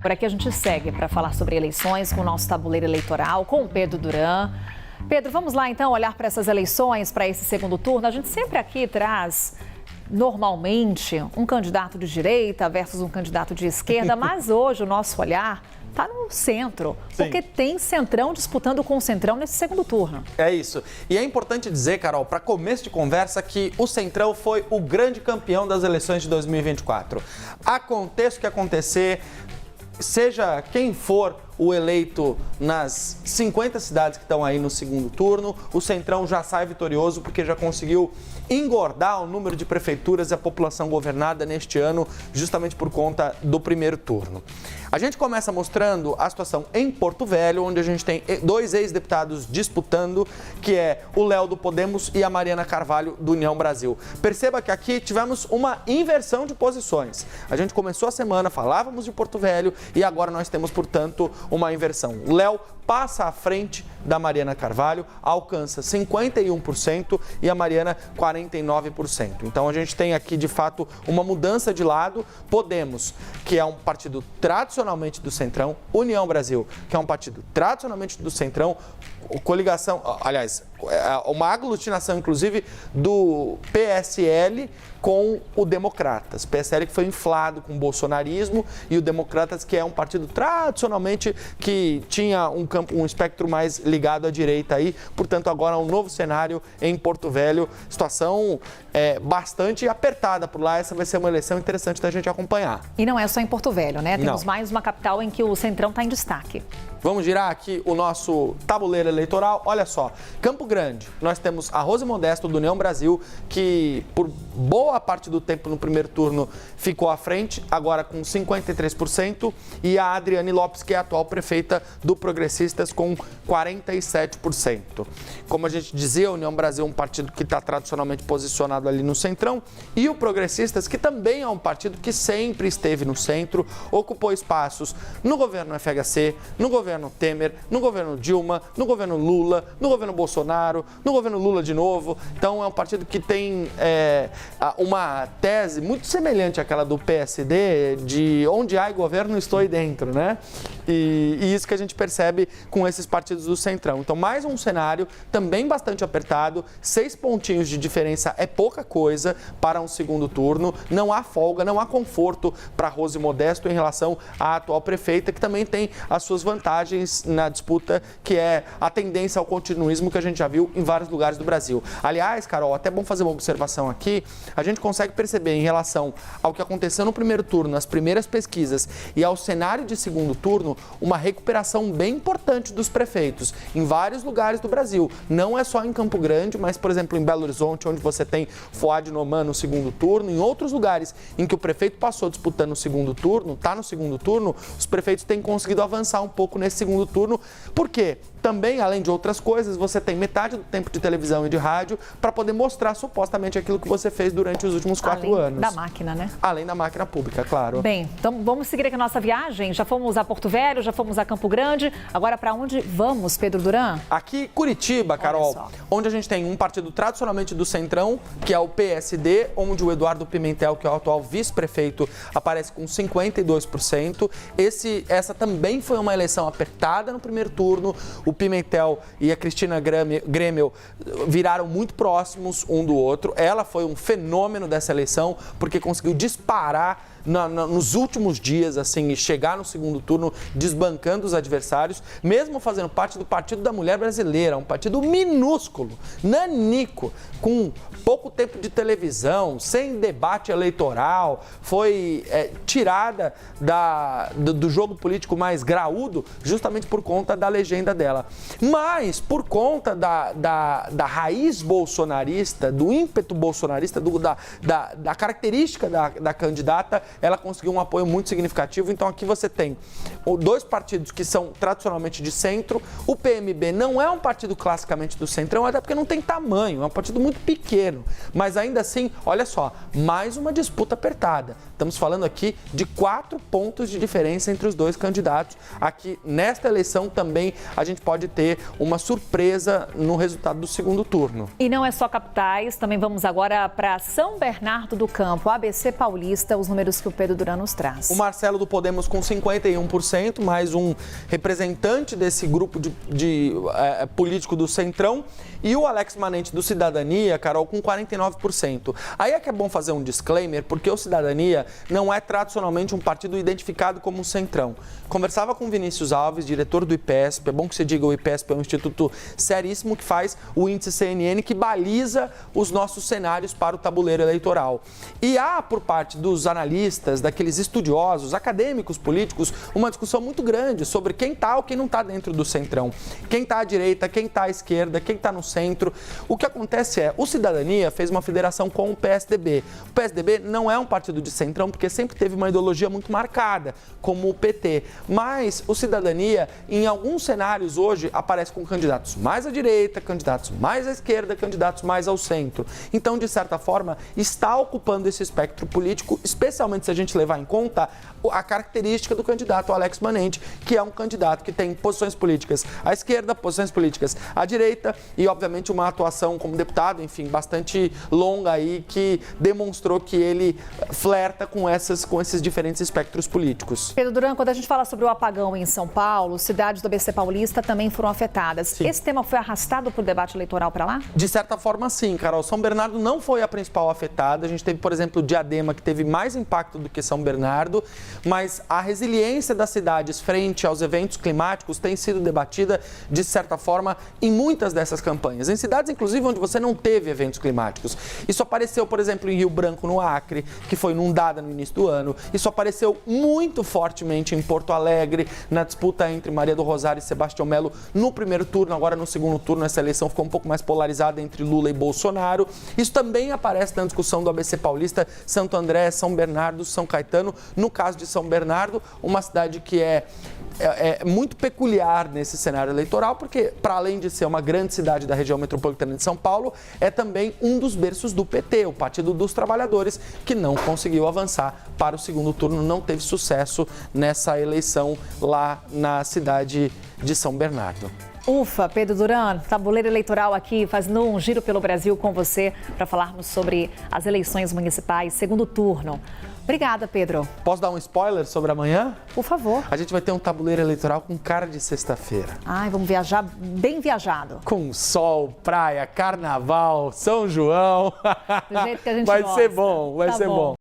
Por aqui a gente segue para falar sobre eleições com o nosso tabuleiro eleitoral, com o Pedro Duran. Pedro, vamos lá então olhar para essas eleições, para esse segundo turno. A gente sempre aqui traz, normalmente, um candidato de direita versus um candidato de esquerda, mas hoje o nosso olhar está no centro, porque tem Centrão disputando com o Centrão nesse segundo turno. É isso. E é importante dizer, Carol, para começo de conversa, que o Centrão foi o grande campeão das eleições de 2024. Aconteça o que acontecer, seja quem for o eleito nas 50 cidades que estão aí no segundo turno, o Centrão já sai vitorioso porque já conseguiu engordar o número de prefeituras e a população governada neste ano, justamente por conta do primeiro turno. A gente começa mostrando a situação em Porto Velho, onde a gente tem dois ex-deputados disputando, que é o Léo do Podemos e a Mariana Carvalho do União Brasil. Perceba que aqui tivemos uma inversão de posições. A gente começou a semana, falávamos de Porto Velho e agora nós temos, portanto, uma inversão. O Léo passa à frente da Mariana Carvalho, alcança 51% e a Mariana 49%. Então a gente tem aqui de fato uma mudança de lado. Podemos, que é um partido tradicionalmente do Centrão, União Brasil, que é um partido tradicionalmente do Centrão, coligação, aliás, uma aglutinação inclusive do PSL com o Democratas. PSL que foi inflado com o bolsonarismo e o Democratas, que é um partido tradicionalmente que tinha um espectro mais ligado à direita aí. Portanto, agora um novo cenário em Porto Velho. Situação bastante apertada por lá. Essa vai ser uma eleição interessante da gente acompanhar. E não é só em Porto Velho, né? Temos mais uma capital em que o Centrão está em destaque. Vamos girar aqui o nosso tabuleiro eleitoral. Olha só, Campo Grande, nós temos a Rose Modesto do União Brasil, que por boa parte do tempo no primeiro turno ficou à frente, agora com 53%, e a Adriane Lopes, que é a atual prefeita do Progressistas, com 47%. Como a gente dizia, a União Brasil é um partido que está tradicionalmente posicionado ali no Centrão, e o Progressistas, que também é um partido que sempre esteve no centro, ocupou espaços no governo FHC, no governo Temer, no governo Dilma, no governo Lula, no governo Bolsonaro, no governo Lula de novo. Então é um partido que tem uma tese muito semelhante àquela do PSD, de onde há governo estou aí dentro, né? E isso que a gente percebe com esses partidos do Centrão. Então mais um cenário também bastante apertado, 6 pontinhos de diferença é pouca coisa para um segundo turno, não há folga, não há conforto para Rose Modesto em relação à atual prefeita, que também tem as suas vantagens na disputa, que é a tendência ao continuismo que a gente já viu em vários lugares do Brasil. Aliás, Carol, até bom fazer uma observação aqui, a gente consegue perceber em relação ao que aconteceu no primeiro turno, nas primeiras pesquisas e ao cenário de segundo turno, uma recuperação bem importante dos prefeitos em vários lugares do Brasil. Não é só em Campo Grande, mas, por exemplo, em Belo Horizonte, onde você tem Fuad Noman no segundo turno, em outros lugares em que o prefeito passou disputando o segundo turno, está no segundo turno, os prefeitos têm conseguido avançar um pouco nesse segundo turno. Por quê? Também, além de outras coisas, você tem metade do tempo de televisão e de rádio para poder mostrar supostamente aquilo que você fez durante os últimos 4 anos. Além da máquina, né? Além da máquina pública, claro. Bem, então vamos seguir aqui a nossa viagem. Já fomos a Porto Velho, já fomos a Campo Grande. Agora, para onde vamos, Pedro Duran? Aqui, Curitiba, Carol, onde a gente tem um partido tradicionalmente do Centrão, que é o PSD, onde o Eduardo Pimentel, que é o atual vice-prefeito, aparece com 52%. Essa também foi uma eleição apertada no primeiro turno. O Pimentel e a Cristina Grêmio viraram muito próximos um do outro. Ela foi um fenômeno dessa eleição, porque conseguiu disparar nos últimos dias, assim, e chegar no segundo turno desbancando os adversários, mesmo fazendo parte do Partido da Mulher Brasileira, um partido minúsculo, nanico, com pouco tempo de televisão, sem debate eleitoral, foi tirada do jogo político mais graúdo justamente por conta da legenda dela. Mas, por conta da raiz bolsonarista, do ímpeto bolsonarista, da característica da candidata, ela conseguiu um apoio muito significativo. Então aqui você tem 2 partidos que são tradicionalmente de centro. O PMB não é um partido classicamente do centrão, até porque não tem tamanho, é um partido muito pequeno. Mas ainda assim, olha só, mais uma disputa apertada. Estamos falando aqui de 4 pontos de diferença entre os 2 candidatos. Aqui nesta eleição também a gente pode ter uma surpresa no resultado do segundo turno. E não é só capitais, também vamos agora para São Bernardo do Campo, ABC Paulista. Os números dados que o Pedro Duran nos traz. O Marcelo do Podemos com 51%, mais um representante desse grupo político do Centrão. E o Alex Manente do Cidadania, Carol, com 49%. Aí é que é bom fazer um disclaimer, porque o Cidadania não é tradicionalmente um partido identificado como um Centrão. Conversava com o Vinícius Alves, diretor do IPESP, é bom que você diga, o IPESP é um instituto seríssimo que faz o índice CNN, que baliza os nossos cenários para o tabuleiro eleitoral. E há, por parte dos analistas, daqueles estudiosos, acadêmicos, políticos, uma discussão muito grande sobre quem está ou quem não está dentro do Centrão. Quem está à direita, quem está à esquerda, quem está no centro. O que acontece é, o Cidadania fez uma federação com o PSDB. O PSDB não é um partido de Centrão, porque sempre teve uma ideologia muito marcada, como o PT. Mas o Cidadania, em alguns cenários hoje, aparece com candidatos mais à direita, candidatos mais à esquerda, candidatos mais ao centro. Então, de certa forma, está ocupando esse espectro político, especialmente se a gente levar em conta a característica do candidato Alex Manente, que é um candidato que tem posições políticas à esquerda, posições políticas à direita e, obviamente, uma atuação como deputado, enfim, bastante longa aí, que demonstrou que ele flerta com esses diferentes espectros políticos. Pedro Duran, quando a gente fala sobre o apagão em São Paulo, cidades do ABC Paulista também foram afetadas. Sim. Esse tema foi arrastado para o debate eleitoral para lá? De certa forma, sim, Carol. São Bernardo não foi a principal afetada. A gente teve, por exemplo, Diadema, que teve mais impacto do que São Bernardo, mas a resiliência das cidades frente aos eventos climáticos tem sido debatida, de certa forma, em muitas dessas campanhas. Em cidades, inclusive, onde você não teve eventos climáticos. Isso apareceu, por exemplo, em Rio Branco, no Acre, que foi inundada no início do ano. Isso apareceu muito fortemente em Porto Alegre, na disputa entre Maria do Rosário e Sebastião Melo no primeiro turno. Agora, no segundo turno, essa eleição ficou um pouco mais polarizada entre Lula e Bolsonaro. Isso também aparece na discussão do ABC Paulista, Santo André, São Bernardo, São Caetano. No caso de São Bernardo, uma cidade que é muito peculiar nesse cenário eleitoral, porque, para além de ser uma grande cidade da região metropolitana de São Paulo, é também um dos berços do PT, o Partido dos Trabalhadores, que não conseguiu avançar para o segundo turno, não teve sucesso nessa eleição lá na cidade de São Bernardo. Ufa, Pedro Duran, tabuleiro eleitoral aqui, fazendo um giro pelo Brasil com você para falarmos sobre as eleições municipais, segundo turno. Obrigada, Pedro. Posso dar um spoiler sobre amanhã? Por favor. A gente vai ter um tabuleiro eleitoral com cara de sexta-feira. Ai, vamos viajar bem viajado. Com sol, praia, carnaval, São João. Do jeito que a gente vai gosta. ser bom, vai ser bom.